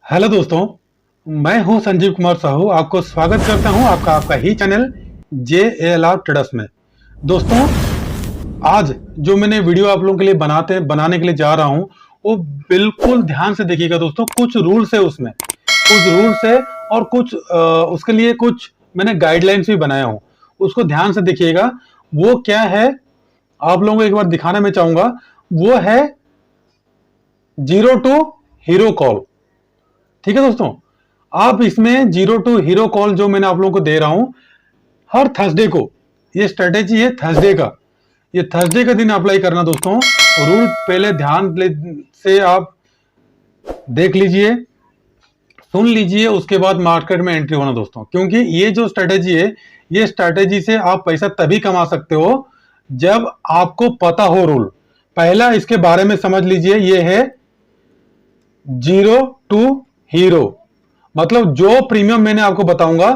Hello दोस्तों, मैं हूं संजीव कुमार साहू। आपको स्वागत करता हूं आपका ही चैनल JALR ट्रेडर्स में। दोस्तों, आज जो मैंने वीडियो आप लोगों के लिए बनाने के लिए जा रहा हूं, वो बिल्कुल ध्यान से देखिएगा दोस्तों। कुछ रूल्स है उसमें, कुछ रूल्स है और कुछ उसके लिए कुछ मैंने गाइडलाइंस भी बनाया हूं। उसको ध्यान से देखिएगा। वो क्या है आप लोगों को एक बार दिखाना मैं चाहूंगा। वो है जीरो टू हीरो कॉल। ठीक है दोस्तों, आप इसमें जीरो टू हीरो कॉल जो मैंने आप लोगों को दे रहा हूं हर थर्सडे को, ये स्ट्रेटेजी है थर्सडे का। ये थर्सडे का दिन अप्लाई करना दोस्तों। रूल पहले ध्यान से आप देख लीजिए, सुन लीजिए, उसके बाद मार्केट में एंट्री होना दोस्तों। क्योंकि ये जो स्ट्रेटेजी है, ये स्ट्रेटेजी से आप पैसा तभी कमा सकते हो जब आपको पता हो रूल। पहला इसके बारे में समझ लीजिए। ये है जीरो टू हीरो, मतलब जो प्रीमियम मैंने आपको बताऊंगा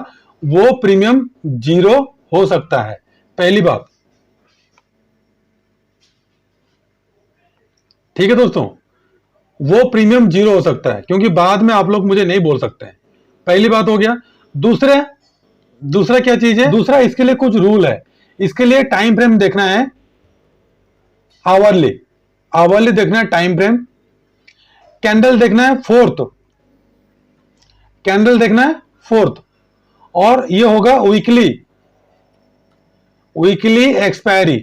वो प्रीमियम जीरो हो सकता है। पहली बात, ठीक है दोस्तों, वो प्रीमियम जीरो हो सकता है क्योंकि बाद में आप लोग मुझे नहीं बोल सकते हैं। पहली बात हो गया। दूसरा क्या चीज है? दूसरा, इसके लिए कुछ रूल है। इसके लिए टाइम फ्रेम देखना है, आवरली आवरली देखना है टाइम फ्रेम। कैंडल देखना है फोर्थ, कैंडल देखना है फोर्थ। और ये होगा वीकली, वीकली एक्सपायरी।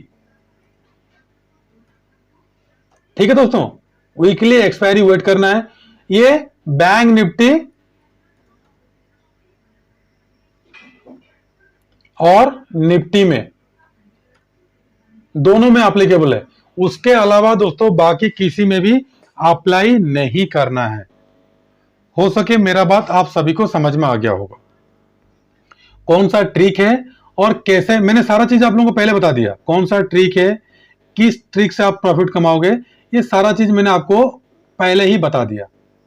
ठीक है दोस्तों, वीकली एक्सपायरी वेट करना है। ये बैंक निफ्टी और निफ्टी में, दोनों में एप्लीकेबल है। उसके अलावा दोस्तों बाकी किसी में भी अप्लाई नहीं करना है। हो सके मेरा बात आप सभी को समझ में आ गया होगा कौन सा ट्रिक है और कैसे। मैंने सारा चीज आप लोगों को पहले बता दिया, कौन सा ट्रिक है, किस ट्रिक से आप प्रॉफिट कमाओगे, ये सारा चीज मैंने आपको पहले ही बता दिया।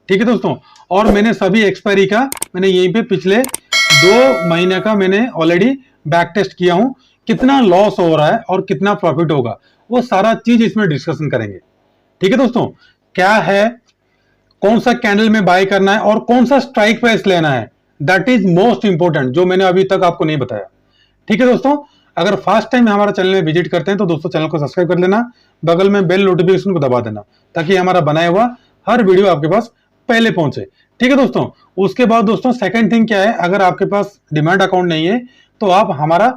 ठीक है दोस्तों, और मैंने सभी एक्सपायरी का मैंने यहीं पे पिछले 2 महीने का मैंने ऑलरेडी बैक टेस्ट किया हूं। कितना लॉस हो रहा है और कितना प्रॉफिट होगा, वो सारा चीज इसमें डिस्कशन करेंगे। ठीक है दोस्तों, क्या है, कौन सा कैंडल में बाय करना है और कौन सा स्ट्राइक प्राइस लेना है, दैट इज मोस्ट इंपोर्टेंट, जो मैंने अभी तक आपको नहीं बताया। ठीक है दोस्तों, अगर फर्स्ट टाइम हमारा चैनल में विजिट करते हैं तो दोस्तों चैनल को सब्सक्राइब कर लेना, बगल में बेल नोटिफिकेशन को दबा देना ताकि हमारा बनाया हुआ हर वीडियो आपके पास पहले पहुंचे। ठीक है दोस्तों, उसके बाद दोस्तों सेकंड थिंग क्या है, अगर आपके पास डिमैट अकाउंट नहीं है तो आप हमारा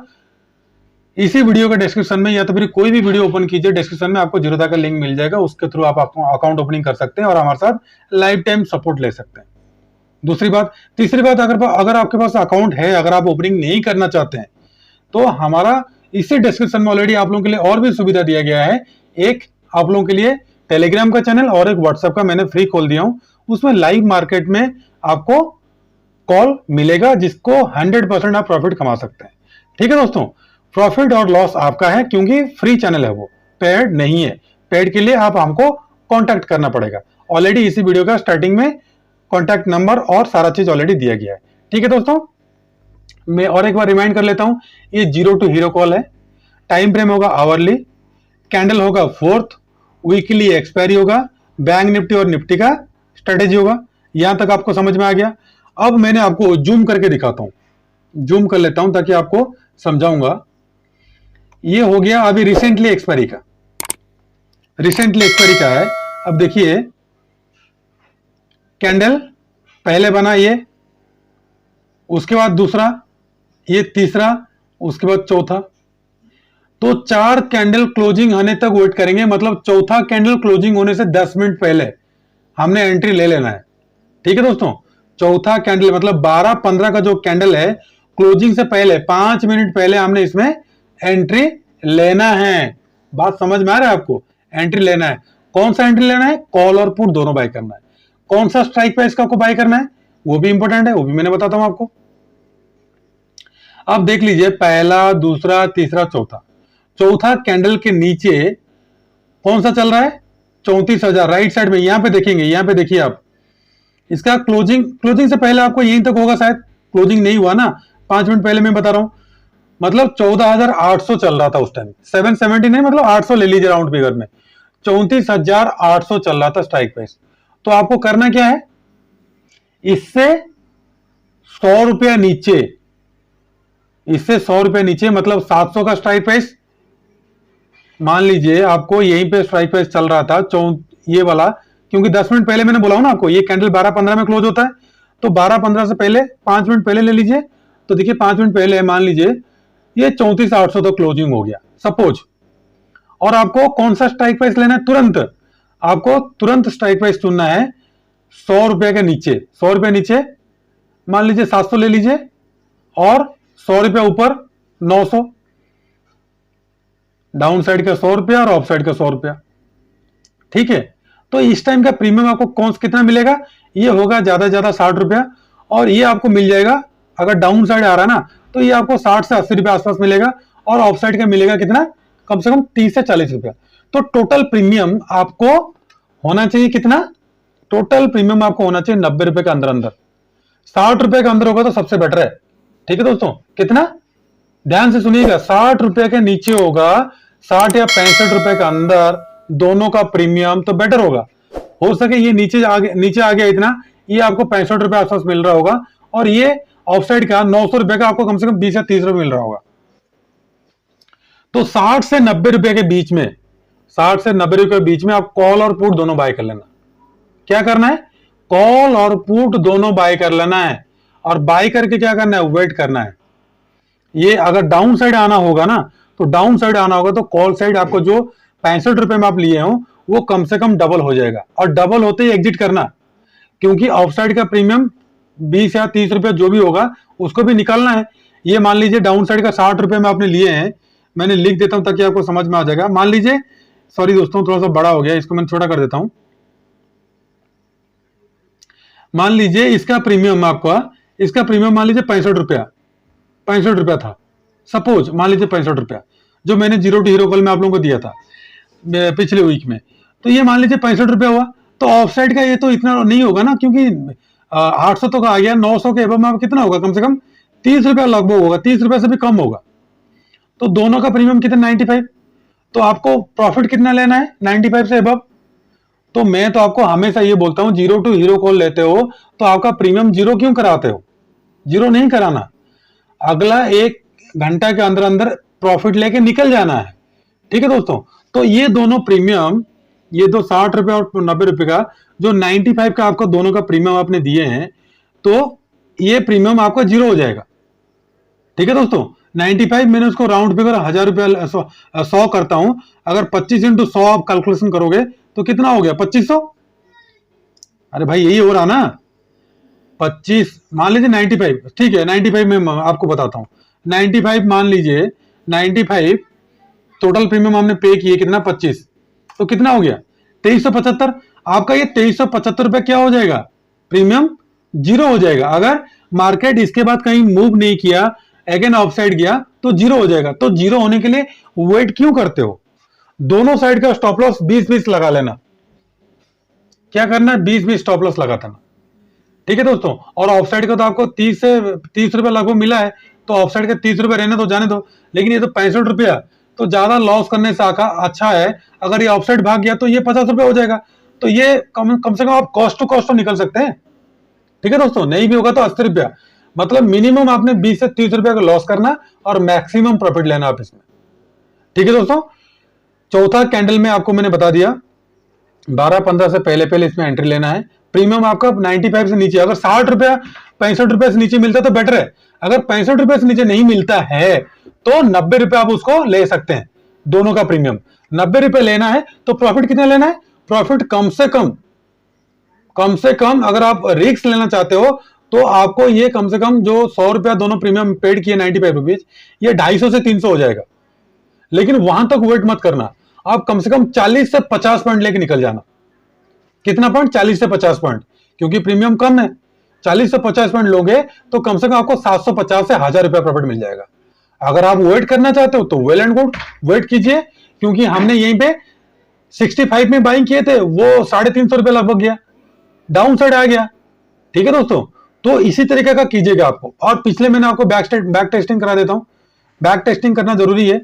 इसी वीडियो के डिस्क्रिप्शन में या तो फिर कोई भी वीडियो ओपन कीजिए, डिस्क्रिप्शन में आपको जीरोधा का लिंक मिल जाएगा। उसके थ्रू आप अकाउंट ओपनिंग कर सकते हैं और हमारे साथ लाइफ टाइम सपोर्ट ले सकते हैं। दूसरी बात, तीसरी बात, अगर आपके पास अकाउंट है, अगर आप ओपनिंग नहीं करना चाहते हैं तो हमारा इसी डिस्क्रिप्शन में ऑलरेडी आप लोगों के लिए और भी सुविधा दिया गया है। एक आप लोगों के लिए टेलीग्राम का चैनल और एक व्हाट्सएप का मैंने फ्री खोल दिया हूं। उसमें लाइव मार्केट में आपको कॉल मिलेगा जिसको 100% आप प्रॉफिट कमा सकते हैं। ठीक है दोस्तों, प्रॉफिट और लॉस आपका है क्योंकि फ्री चैनल है, वो पेड नहीं है। पेड के लिए आप हमको कांटेक्ट करना पड़ेगा। ऑलरेडी इसी वीडियो का स्टार्टिंग में कांटेक्ट नंबर और सारा चीज ऑलरेडी दिया गया है। ठीक है दोस्तों, मैं और एक बार रिमाइंड कर लेता हूं। ये जीरो टू हीरो कॉल है, टाइम फ्रेम होगा आवरली, कैंडल होगा फोर्थ, वीकली एक्सपायरी होगा, बैंक निफ्टी और निफ्टी का स्ट्रेटेजी होगा। यहां तक आपको समझ में आ गया। अब मैंने आपको जूम करके दिखाता हूं, जूम कर लेता हूं ताकि आपको समझाऊंगा। ये हो गया अभी रिसेंटली एक्सपायरी का, रिसेंटली एक्सपायरी का है। अब देखिए, कैंडल पहले बना ये, उसके बाद दूसरा, ये तीसरा, उसके बाद चौथा। तो 4 कैंडल क्लोजिंग होने तक वेट करेंगे, मतलब चौथा कैंडल क्लोजिंग होने से 10 मिनट पहले हमने एंट्री ले लेना है। ठीक है दोस्तों, चौथा कैंडल मतलब 12-15 का जो कैंडल है, क्लोजिंग से पहले 5 मिनट पहले हमने इसमें एंट्री लेना है। बात समझ में आ रहा है आपको? एंट्री लेना है। कौन सा एंट्री लेना है? कॉल और पुट दोनों बाय करना है। कौन सा स्ट्राइक प्राइस का आपको बाय करना है वो भी इंपॉर्टेंट है, वो भी मैंने बताता हूं आपको। अब देख लीजिए, पहला, दूसरा, तीसरा, चौथा। चौथा कैंडल के नीचे कौन सा चल रहा है? 34,000 राइट साइड में। यहां पे देखेंगे, यहां पे देखिए आप, इसका क्लोजिंग से पहले आपको यहीं तक होगा शायद। क्लोजिंग नहीं हुआ ना, 5 मिनट पहले मैं बता रहा हूं। मतलब 14,800 चल रहा था उस टाइम, 770 नहीं, मतलब 800 ले लीजिए राउंड फिगर में। 34,800 चल रहा था स्ट्राइक प्राइस। तो आपको करना क्या है, इससे 100 रुपया नीचे, इससे 100 रुपया नीचे मतलब 700 का स्ट्राइक प्राइस। मान लीजिए आपको यहीं पे स्ट्राइक प्राइस चल रहा था ये वाला, क्योंकि 10 मिनट पहले मैंने बोला हूं ना आपको, ये कैंडल 12:15 में क्लोज होता है, तो 12:15 से पहले 5 मिनट पहले ले लीजिए। तो देखिए 5 मिनट पहले मान लीजिए ये 34,800 तो क्लोजिंग हो गया सपोज। और आपको कौन सा स्ट्राइक प्राइस लेना है? तुरंत आपको तुरंत स्ट्राइक प्राइस चुनना है 100 रुपए के नीचे। 100 रुपए नीचे मान लीजिए 700 ले लीजिए, और 100 रुपया ऊपर 900, डाउन साइड का 100 रुपया और ऑफ साइड का 100 रुपया। ठीक है, तो इस टाइम का प्रीमियम आपको कौन कितना मिलेगा? ये होगा ज्यादा से ज्यादा 60 रुपया, और ये आपको मिल जाएगा अगर डाउन साइड आ रहा है ना, तो ये आपको 60 से 80 रुपया आसपास मिलेगा, और ऑफ साइड का मिलेगा कितना? कम से कम 30 से 40 रुपया। तो टोटल प्रीमियम आपको होना चाहिए कितना? टोटल प्रीमियम आपको होना चाहिए 90 रुपए के अंदर अंदर। 60 रुपए के अंदर होगा तो सबसे बेटर है। ठीक है दोस्तों, कितना? ध्यान से सुनिएगा, 60 रुपए के नीचे होगा, 60 या 65 रुपए के अंदर दोनों का प्रीमियम तो बेटर होगा। हो सके ये नीचे आ गया इतना, ये आपको 65 रुपए आसपास मिल रहा होगा, और ये ऑफ साइड का 900 रुपए का आपको कम से कम 20 या 30 रुपए मिल रहा होगा। तो 60 से 90 रुपए के बीच में, 60 से 90 रुपए के बीच में आप कॉल और पुट दोनों बाय कर लेना। क्या करना है? कॉल और पुट दोनों बाय कर लेना है, और बाय करके क्या करना है? वेट करना है। ये अगर डाउन साइड आना होगा ना, तो डाउन साइड आना होगा तो कॉल साइड आपको जो 65 रुपए में आप लिए हो वो कम से कम डबल हो जाएगा, और डबल होते ही एग्जिट करना, क्योंकि ऑफ साइड का प्रीमियम 20 या 30 रुपए जो भी होगा उसको भी निकालना है। ये मान लीजिए डाउन साइड का 60 रुपए में आपने लिए हैं, मैंने लिख देता हूं ताकि आपको समझ में आ जाएगा। मान लीजिए, सॉरी दोस्तों थोड़ा सा बड़ा हो गया, इसको मैं छोटा कर देता हूं। मान लीजिए इसका प्रीमियम मान लीजिए 65 रुपया, 65 रुपया था सपोज, मान लीजिए 65 रुपया, जो मैंने जीरो टू हीरो कॉल में आप लोगों को दिया था पिछले वीक में। तो ये मान लीजिए 65 रुपया हुआ, तो ऑफ साइड का ये तो इतना नहीं होगा ना, क्योंकि 800 तो आ गया, 900 के एबव में कितना होगा? कम से कम 30 रुपया लगभग होगा, 30 रुपया से भी कम होगा। तो दोनों का प्रीमियम कितना? 95। तो आपको प्रॉफिट कितना लेना है 95 से एबव? तो मैं तो आपको हमेशा ये बोलता हूं, जीरो टू हीरो कॉल लेते हो तो आपका प्रीमियम जीरो क्यों कराते हो? जीरो नहीं कराना, अगला 1 घंटा के अंदर अंदर प्रॉफिट लेके निकल जाना है। ठीक है दोस्तों, तो ये दोनों प्रीमियम, ये दो 60 रुपए और 90 रुपए का, जो 95 का आपको दोनों का प्रीमियम आपने दिए हैं, तो ये प्रीमियम आपका जीरो हो जाएगा। ठीक है दोस्तों, 95 मैंने उसको राउंड फिगर 1000 रुपया 100 करता हूं, अगर 25 इंटू 100 आप कैलकुलेशन करोगे तो कितना हो गया? 2500। अरे भाई यही हो रहा ना, 25 मान लीजिए 95, ठीक है 95 में आपको बताता हूं, 95 मान लीजिए, 95 टोटल प्रीमियम हमने पे किए कितना? 25, तो कितना हो गया? 2375। आपका ये 2375 रुपए क्या हो जाएगा? प्रीमियम जीरो हो जाएगा। अगर मार्केट इसके बाद कहीं मूव नहीं किया, अगेन ऑफ साइड गया, तो जीरो हो जाएगा। तो जीरो होने के लिए वेट क्यों करते हो? दोनों साइड का स्टॉप लॉस 20-20 लगा लेना। क्या करना है? 20-20 स्टॉप लॉस लगा देना। ठीक है दोस्तों, और ऑफ साइड का तो आपको 30 रुपए लगभग मिला है, तो ऑफ साइड के 30 रुपए रहने तो जाने दो, लेकिन ये तो 65 रुपया, तो ज्यादा लॉस करने से अच्छा है अगर ये ऑफ साइड भाग गया तो ये 50 रुपए हो जाएगा। तो ये कम से कम आप कॉस्ट टू कॉस्ट तो निकल सकते हैं। ठीक है दोस्तों, नहीं भी होगा तो 80 रुपया, मतलब मिनिमम आपने 20 से 30 रुपया का लॉस करना और मैक्सिमम प्रॉफिट लेना आप इसमें। ठीक है दोस्तों, चौथा कैंडल में आपको मैंने बता दिया, 12-15 से पहले पहले इसमें एंट्री लेना है। प्रीमियम आपका 95 से नीचे, अगर 60 रुपया 65 रुपए से नीचे मिलता है तो बेटर है। अगर 65 रुपए से नीचे नहीं मिलता है तो 90 रुपए आप उसको ले सकते हैं, दोनों का प्रीमियम 90 रुपए लेना है। तो प्रॉफिट कितना लेना है? प्रॉफिट कम से कम अगर आप रिस्क लेना चाहते हो तो आपको ये कम से कम जो 100 रुपया दोनों प्रीमियम पेड किए 95 रुपीज, ये 250 से 300 हो जाएगा। लेकिन वहां तक वेट मत करना, आप कम से कम 40 से 50 पॉइंट लेके निकल जाना। कितना पॉइंट? 40 से 50 पॉइंट, क्योंकि प्रीमियम कम है। 40 से 50 पॉइंट लोगे तो कम से कम आपको 750 से 1000 रुपया प्रॉफिट मिल जाएगा। अगर आप वेट करना चाहते हो तो वेल एंड गुड, वेट कीजिए, क्योंकि हमने यहीं पे 65 में बाइंग किए थे, वो 350 रुपया लगभग गया, डाउन साइड आ गया। ठीक है दोस्तों, तो इसी तरीके का कीजिएगा आपको। और पिछले मैंने आपको बैक टेस्टिंग करा देता हूं, बैक टेस्टिंग करना जरूरी है।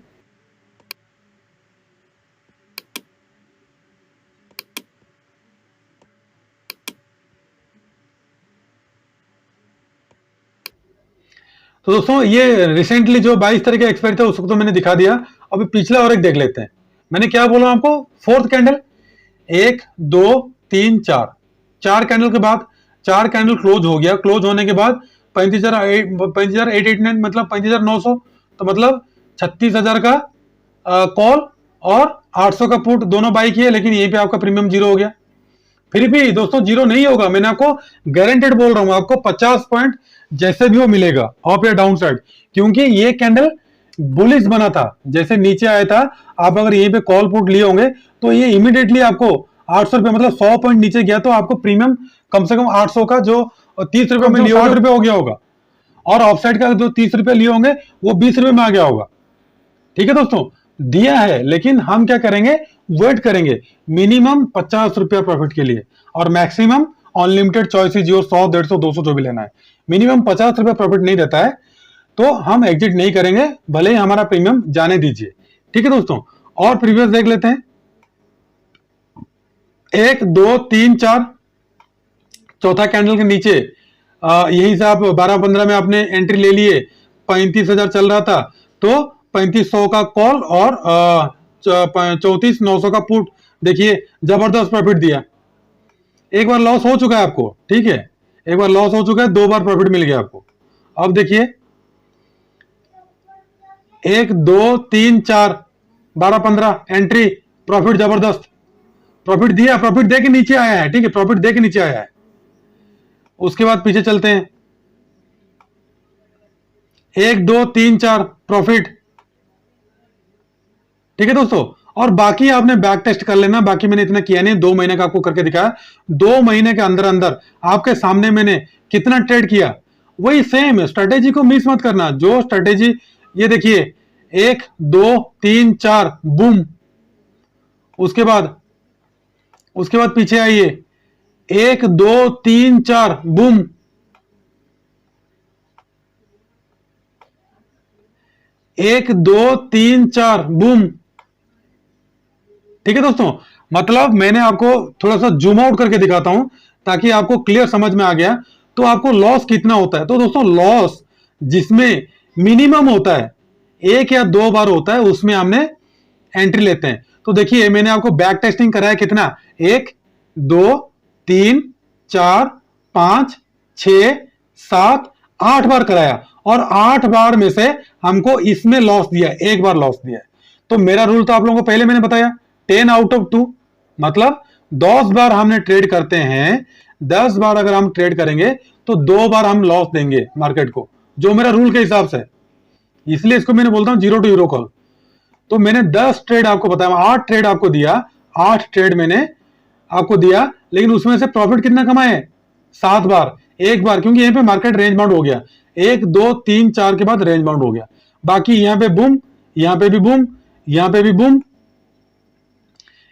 तो दोस्तों ये रिसेंटली जो 22 तारीख का एक्सपायरी था उसको तो मैंने दिखा दिया। अभी पिछला और एक देख लेते हैं। मैंने क्या बोला आपको, फोर्थ कैंडल, 1 2 3 4, 4 कैंडल के बाद 4 कैंडल क्लोज हो गया। क्लोज होने के बाद 35,889 मतलब 35,900, तो मतलब 36,000 का कॉल और 800 का पुट दोनों बाई किए, लेकिन यहीं पे आपका प्रीमियम जीरो हो गया। फिर भी दोस्तों जीरो नहीं होगा, मैंने आपको गारंटेड बोल रहा हूं, आपको 50 पॉइंट जैसे भी वो मिलेगा अप या डाउन साइड, क्योंकि ये कैंडल बुलिश बना था। जैसे नीचे आया था, आप अगर यहीं पे कॉल पुट लिए होंगे तो ये इमीडिएटली आपको 800 रुपए मतलब 100 पॉइंट नीचे गया, तो आपको प्रीमियम कम से कम 800 का जो 30 रुपए में लिया 60 रुपए हो गया होगा, और ऑफ साइड का जो 30 रुपए लिए होंगे वो 20 रुपए में आ गया होगा। ठीक है दोस्तों, दिया है, लेकिन हम क्या करेंगे, वेट करेंगे मिनिमम 50 रुपया प्रॉफिट के लिए, और मैक्सिमम अनलिमिटेड चॉइसेस योर 100 150 200 जो भी लेना है। मिनिमम 50 रुपया प्रॉफिट नहीं देता है तो हम एग्जिट नहीं करेंगे, भले ही हमारा प्रीमियम जाने दीजिए। ठीक है दोस्तों, और प्रीवियस देख लेते हैं। 1 2 3 4, चौथा कैंडल के नीचे यही से आप 12-15 में आपने एंट्री ले लिए, 35,000 चल रहा था, तो 3500 का कॉल और 34,900 का पुट, देखिए जबरदस्त प्रॉफिट दिया। एक बार लॉस हो चुका है आपको, ठीक है, एक बार लॉस हो चुका है, 2 बार प्रॉफिट मिल गया आपको। अब देखिए 1 2 3 4 12-15 एंट्री, प्रॉफिट जबरदस्त, प्रॉफिट दिया, प्रॉफिट दे के नीचे आया है। ठीक है, प्रॉफिट दे के नीचे आया है। उसके बाद पीछे चलते हैं, 1 2 3 4 प्रॉफिट। ठीक है दोस्तों, और बाकी आपने बैक टेस्ट कर लेना, बाकी मैंने इतना किया नहीं, 2 महीने का आपको करके दिखाया। 2 महीने के अंदर अंदर आपके सामने मैंने कितना ट्रेड किया, वही सेम स्ट्रेटेजी को मिस मत करना। जो स्ट्रेटेजी, ये देखिए 1 2 3 4 बूम, उसके बाद पीछे आइए, 1 2 3 4 बूम, 1 2 3 4 बूम। ठीक है दोस्तों, मतलब मैंने आपको थोड़ा सा जूम आउट करके दिखाता हूं ताकि आपको क्लियर समझ में आ गया। तो आपको लॉस कितना होता है, तो दोस्तों लॉस जिसमें मिनिमम होता है, 1 या 2 बार होता है, उसमें हमने एंट्री लेते हैं। तो देखिए मैंने आपको बैक टेस्टिंग कराया कितना, 1 2 3 4 5 6 7 8 बार कराया, और 8 बार में से हमको इसमें लॉस दिया, 1 बार लॉस दिया है। तो मेरा रूल तो आप लोगों को पहले मैंने बताया, 10 आउट ऑफ 2, मतलब 10 बार हमने ट्रेड करते हैं, 10 बार अगर हम ट्रेड करेंगे तो 2 बार हम लॉस देंगे मार्केट को, जो मेरा रूल के हिसाब से। इसलिए इसको मैंने बोलता हूं जीरो टू हीरो कॉल। तो मैंने 10 ट्रेड आपको बताया, 8 ट्रेड आपको दिया, 8 ट्रेड मैंने आपको दिया, लेकिन उसमें से प्रॉफिट कितना कमाए, 7 बार। 1 बार, क्योंकि यहां पे मार्केट रेंज बाउंड हो गया, 1 2 3 4 के बाद रेंज बाउंड हो गया। बाकी यहां पे बूम, यहां पे भी बूम, यहां पे भी बूम,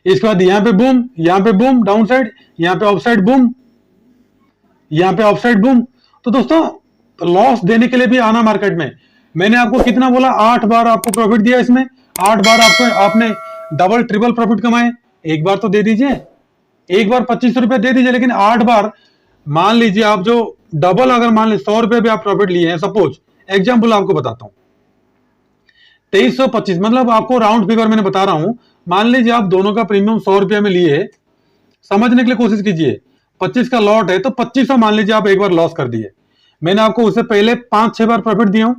इसके बाद यहां पे बूम, यहां पे बूम डाउन साइड, यहां पे ऑफ साइड बूम, यहां पे ऑफ साइड बूम। तो दोस्तों लॉस देने के लिए भी आना मार्केट में। मैंने आपको कितना बोला, 8 बार आपको प्रॉफिट दिया, इसमें 8 बार आपको आपने डबल ट्रिपल प्रॉफिट कमाए। एक बार तो दे दीजिए, एक बार 25 रुपए दे दीजिए, लेकिन 8 बार मान लीजिए आप जो डबल, अगर मान लीजिए 100 रुपए भी आप प्रॉफिट लिए हैं, सपोज एग्जाम्पल आपको बताता हूं, 2325, मतलब आपको राउंड फिगर मैंने बता रहा हूं। मान लीजिए आप दोनों का प्रीमियम 100 रुपया में लिए, समझने के लिए कोशिश कीजिए, 25 का लॉट है तो 2500 मान लीजिए आप एक बार लॉस कर दिए। मैंने आपको उससे पहले 5-6 बार प्रॉफिट दिया हूं,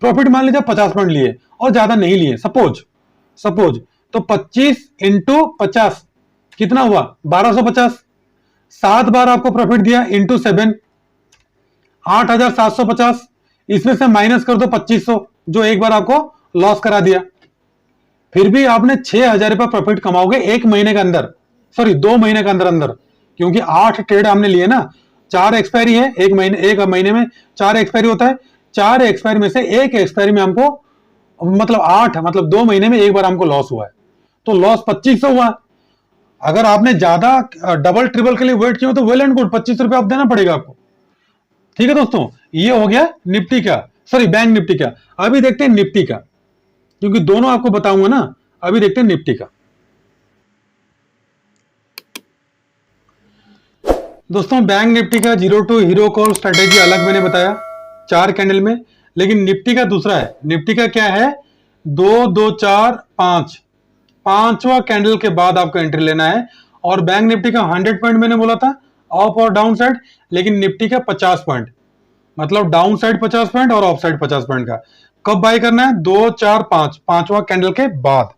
प्रॉफिट मान लीजिए 50 पॉइंट लिए और ज्यादा नहीं लिए, सपोज तो 25 इंटू 50 कितना हुआ, 1250। 7 बार आपको प्रॉफिट दिया इंटू 7, 8,750। इसमें से माइनस कर दो 2500, जो एक बार आपको लॉस करा दिया। फिर भी आपने 6,000 रुपए प्रॉफिट कमाओगे एक महीने के अंदर, सॉरी 2 महीने के अंदर अंदर, क्योंकि 8 ट्रेड हमने लिए ना, 4 एक्सपायरी है एक महीने में 4 एक्सपायरी होता है। 4 एक्सपायरी में से एक एक्सपायरी में हमको मतलब 8, मतलब 2 महीने में एक बार हमको लॉस हुआ है, तो लॉस 2500 हुआ। अगर आपने ज्यादा डबल ट्रिपल के लिए वेट किया तो वेल एंड गुड, 25 रुपए आप देना पड़ेगा आपको। ठीक है दोस्तों, ये हो गया निफ्टी का, सॉरी बैंक निफ्टी का। अभी देखते हैं निफ्टी का, क्योंकि दोनों आपको बताऊंगा ना। अभी देखते हैं निफ्टी का। दोस्तों बैंक निफ्टी का zero to hero call strategy अलग मैंने बताया 4 कैंडल में, लेकिन निफ्टी का दूसरा है। निफ्टी का क्या है, 2 2 4 5, पांचवा कैंडल के बाद आपको एंट्री लेना है। और बैंक निफ्टी का 100 पॉइंट मैंने बोला था अप और डाउन साइड, लेकिन निफ्टी का 50 पॉइंट, मतलब डाउन साइड 50 पॉइंट और अप साइड 50 पॉइंट का। कब बाय करना है, 2 4 5, पांचवा कैंडल के बाद।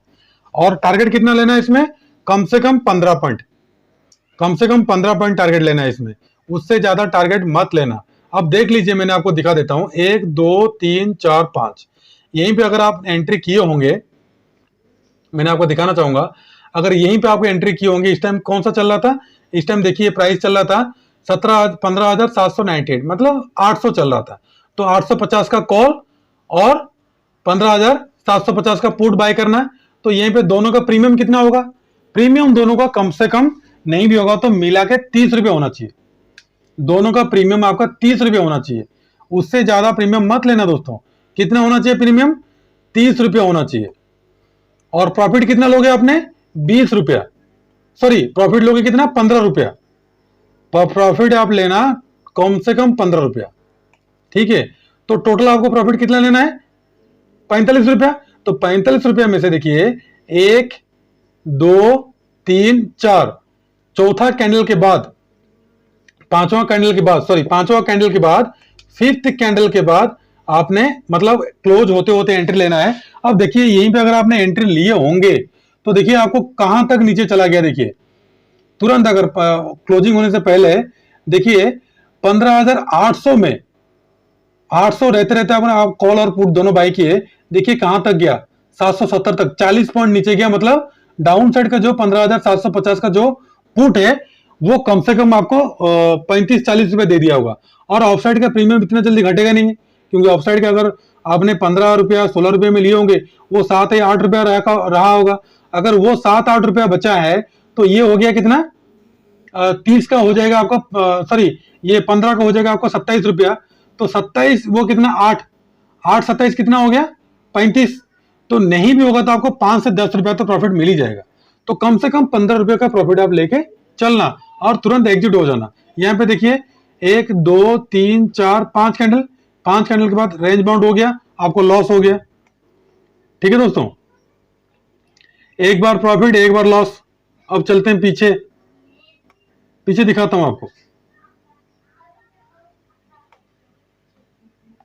और टारगेट कितना लेना है इसमें, कम से कम 15 पॉइंट, कम से कम 15 पॉइंट टारगेट लेना है इसमें, उससे ज्यादा टारगेट मत लेना। अब देख लीजिए, मैंने आपको दिखा देता हूं, 1 2 3 4 5, यहीं पे अगर आप एंट्री किए होंगे, मैंने आपको दिखाना चाहूंगा, अगर यहीं पे आपको एंट्री किए होंगे, इस टाइम कौन सा चल रहा था, इस टाइम देखिए प्राइस चल रहा था 15,798, मतलब 800 चल रहा था। तो 850 का कॉल और 15,750 का पुट बाय करना है। तो यहीं पे दोनों का प्रीमियम कितना होगा, प्रीमियम दोनों का कम से कम नहीं भी होगा तो मिला के 30 रुपये होना चाहिए। दोनों का प्रीमियम आपका 30 रुपये होना चाहिए, उससे ज्यादा प्रीमियम मत लेना दोस्तों। कितना होना चाहिए प्रीमियम, 30 रुपये होना चाहिए। और प्रॉफिट कितना लोगे आपने, 20 रुपया, सॉरी प्रॉफिट लोगे कितना, 15 रुपया। प्रॉफिट आप लेना कम से कम 15 रुपया, ठीक है। तो टोटल आपको प्रॉफिट कितना लेना है, 45 रुपया। तो 45 रुपया में से देखिए 1 2 3 4, चौथा कैंडल के बाद, पांचवा कैंडल के बाद, सॉरी पांचवा कैंडल के बाद, फिफ्थ कैंडल के बाद आपने मतलब क्लोज होते होते एंट्री लेना है। अब देखिए यहीं पे अगर आपने एंट्री लिए होंगे तो देखिए आपको कहां तक नीचे चला गया, देखिए तुरंत, अगर क्लोजिंग होने से पहले देखिए 15,800 में, 800 रहते रहते आपने आप कॉल और पुट दोनों बाय किए, देखिए कहां तक गया, 770 तक, 40 पॉइंट नीचे गया। मतलब डाउन साइड का जो 15,750 का जो पुट है वो कम से कम आपको 35-40 रुपए दे दिया होगा। और ऑफ साइड का प्रीमियम इतना जल्दी घटेगा नहीं, क्योंकि ऑफ साइड का अगर आपने 15 रुपया 16 रुपये में लिए होंगे, वो 7 या 8 रुपया रहा होगा। अगर वो 7-8 रुपया बचा है तो ये हो गया कितना, 30 का हो जाएगा आपका, सॉरी ये 15 का हो जाएगा आपको 27 रुपया। तो 27 वो कितना, 8 8 27 कितना हो गया, 35। तो नहीं भी होगा तो आपको 5 से 10 रुपया तो प्रॉफिट मिल ही जाएगा। तो कम से कम 15 रुपये का प्रॉफिट आप लेके चलना और तुरंत एग्जिट हो जाना। यहाँ पे देखिए 1 2 3 4 5 कैंडल, 5 कैंडल के बाद रेंज बाउंड हो गया, आपको लॉस हो गया, ठीक है दोस्तों। एक बार प्रॉफिट एक बार लॉस। अब चलते हैं पीछे, पीछे दिखाता हूं आपको।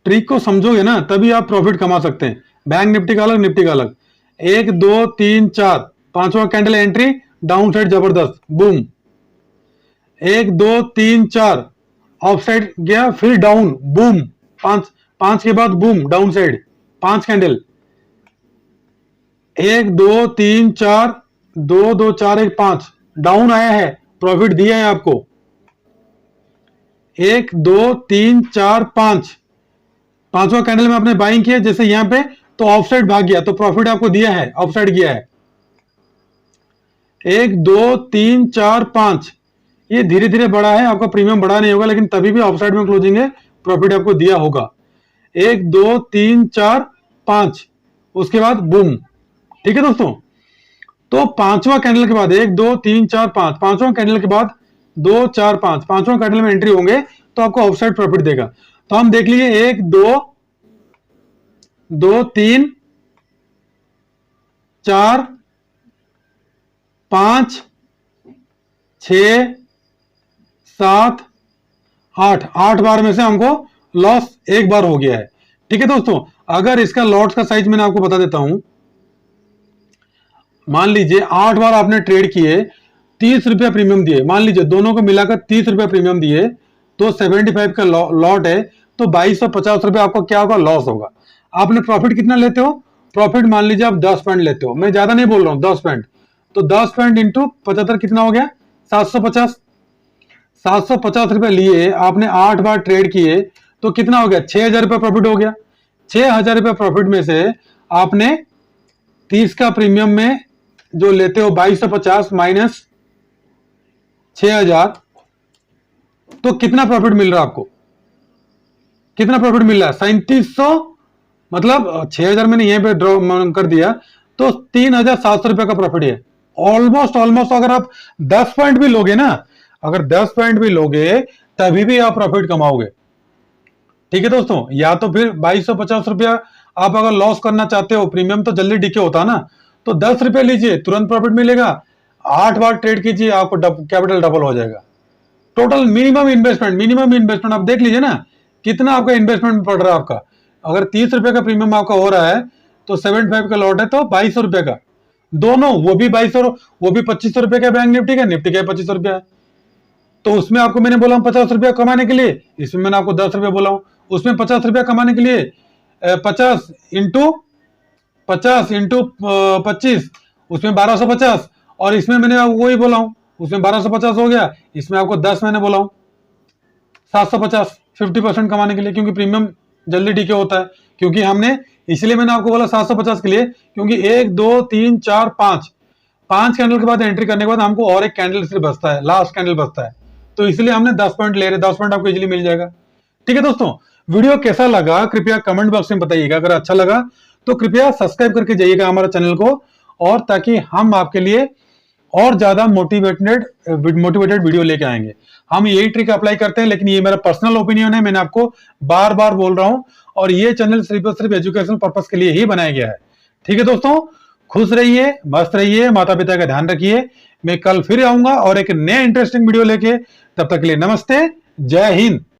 ट्रिक को समझोगे ना तभी आप प्रॉफिट कमा सकते हैं। बैंक निफ्टी का अलग, निफ्टी का अलग। 1 2 3 4, पांचवा कैंडल एंट्री, डाउन साइड जबरदस्त, बूम। 1 2 3 4 ऑफ साइड गया, फिर डाउन, बूम। 5 के बाद boom down side, 5 candle. 1 2 3 4, 2 2 4 1 5, down आया है, प्रॉफिट दिया है आपको। 1 2 3 4 5, पांचवा कैंडल में आपने बाइंग किया जैसे यहां पे, तो ऑफ साइड भाग गया तो प्रॉफिट आपको दिया है, ऑफ साइड गया है। 1 2 3 4 5, ये धीरे धीरे बढ़ा है, आपका प्रीमियम बढ़ा नहीं होगा लेकिन तभी भी ऑफ साइड में क्लोजिंग है, प्रॉफिट आपको दिया होगा। 1 2 3 4 5, उसके बाद बूम, ठीक है दोस्तों। तो पांचवा कैंडल के बाद 1 2 3 4 5, पांचवा कैंडल के बाद 2 4 5, पांचवा कैंडल में एंट्री होंगे तो आपको ऑफ साइड प्रॉफिट देगा। तो हम देख लीजिए 1 2 2 3 4 5 6 7 8, 8 बार में से हमको लॉस एक बार हो गया है, ठीक है दोस्तों। अगर इसका लॉट्स का साइज मैंने आपको बता देता हूं, मान लीजिए 8 बार आपने ट्रेड किए, 30 रुपया प्रीमियम दिए, मान लीजिए दोनों को मिलाकर 30 रुपया प्रीमियम दिए, तो 75 का लॉट है, तो 2250 रुपया आपको क्या होगा, लॉस होगा। आपने प्रॉफिट कितना लेते हो, प्रॉफिट मान लीजिए आप 10 पॉइंट लेते हो, मैं ज्यादा नहीं बोल रहा हूं, 10 पॉइंट। तो 10 पॉइंट इंटू 75 कितना हो गया, 750। 750 रुपए लिए, आपने 8 बार ट्रेड किए, तो कितना हो गया, 6000 रुपया प्रॉफिट हो गया। 6000 रुपया प्रॉफिट में से आपने 30 का प्रीमियम में जो लेते हो 2250 माइनस 6000, तो कितना प्रॉफिट मिल रहा है आपको, कितना प्रॉफिट मिल रहा है, 3700, मतलब 6000 मैंने यहीं पे ड्रॉ कर दिया, तो 3700 रुपए का प्रॉफिट है। ऑलमोस्ट अगर आप 10 पॉइंट भी लोगे ना, अगर 10 पॉइंट भी लोगे तभी भी आप प्रॉफिट कमाओगे। ठीक है दोस्तों, या तो फिर 2250 रुपया आप अगर लॉस करना चाहते हो, प्रीमियम तो जल्दी डिके होता है ना, तो 10 रुपए लीजिए, तुरंत प्रॉफिट मिलेगा। 8 बार ट्रेड कीजिए, आपको कैपिटल डबल हो जाएगा। टोटल मिनिमम इन्वेस्टमेंट आप देख लीजिए ना, कितना आपका इन्वेस्टमेंट पड़ रहा है आपका। अगर 30 रुपए का प्रीमियम आपका हो रहा है तो 75 का लॉट है तो 2200 रुपए का, दोनों, वो भी 2200, वो भी 2500 रुपए का बैंक निफ्टी का, निफ्टी का 2500 रुपया है। तो उसमें आपको मैंने बोला 50 रुपया कमाने के लिए, इसमें मैंने आपको 10 रुपया बोला हूं। उसमें 50 रुपया कमाने के लिए 50 इंटू 25, उसमें 1250, और इसमें मैंने वही बोला हूं, उसमें 1250 हो गया, इसमें आपको 10 मैंने बोला हूं 750, 50% कमाने के लिए, क्योंकि प्रीमियम जल्दी डीके होता है। क्योंकि हमने, इसलिए मैंने आपको बोला 750 के लिए, क्योंकि 1 2 3 4 5 कैंडल के बाद एंट्री करने के बाद हमको और एक कैंडल सिर्फ बचता है, लास्ट कैंडल बचता है, तो इसलिए हमने 10 पॉइंट ले रहे, 10 पॉइंट आपको इजीली मिल जाएगा। ठीक है दोस्तों, वीडियो कैसा लगा कृपया कमेंट बॉक्स में बताइएगा। अगर अच्छा लगा तो कृपया सब्सक्राइब करके जाइएगा हमारे चैनल को, और ताकि हम आपके लिए और ज्यादा मोटिवेटेड वीडियो लेके आएंगे। हम यही ट्रिक अप्लाई करते हैं, लेकिन ये मेरा पर्सनल ओपिनियन है, मैंने आपको बार बार बोल रहा हूं, और ये चैनल सिर्फ और सिर्फ एजुकेशनल पर्पस के लिए ही बनाया गया है। ठीक है दोस्तों, खुश रहिए, मस्त रहिए, माता पिता का ध्यान रखिए। मैं कल फिर आऊंगा और एक नया इंटरेस्टिंग वीडियो लेके, तब तक के लिए नमस्ते, जय हिंद।